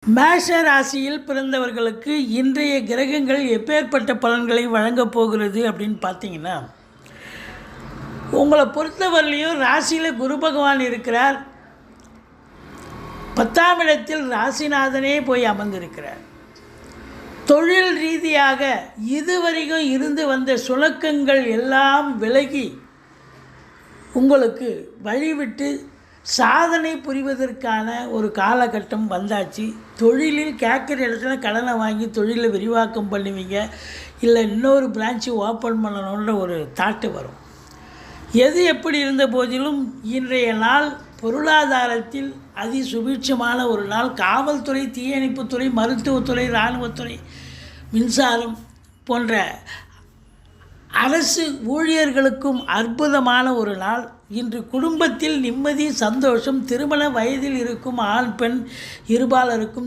மேஷ ராசியில் பிறந்தவர்களுக்கு இன்றைய கிரகங்கள் எப்பேற்பட்ட பலன்களை வழங்கப் போகிறது அப்படின்னு பார்த்தீங்கன்னா, உங்களை பொறுத்தவரையிலையும் ராசியில் குரு பகவான் இருக்கிறார். 10ஆம் இடத்தில் ராசிநாதனே போய் அமர்ந்திருக்கிறார். தொழில் ரீதியாக இதுவரைக்கும் இருந்து வந்த சுணக்கங்கள் எல்லாம் விலகி உங்களுக்கு வழிவிட்டு சாதனை புரிவதற்கான ஒரு காலகட்டம் வந்தாச்சு. தொழிலில் கேட்குற இடத்துல கடனை வாங்கி தொழிலை விரிவாக்கம் பண்ணுவீங்க, இல்லை இன்னொரு பிரான்ச்சு ஓப்பன் பண்ணணுன்ற ஒரு தாட்டு வரும். எது எப்படி இருந்த போதிலும் இன்றைய நாள் பொருளாதாரத்தில் அதி சுபீட்சமான ஒரு நாள். காவல்துறை, தீயணைப்புத்துறை, மருத்துவத்துறை, இராணுவத்துறை, மின்சாரம் போன்ற அரசு ஊழியர்களுக்கும் அற்புதமான ஒரு நாள். இன்று குடும்பத்தில் நிம்மதி, சந்தோஷம். திருமண வயதில் இருக்கும் ஆண் பெண் இருபாலருக்கும்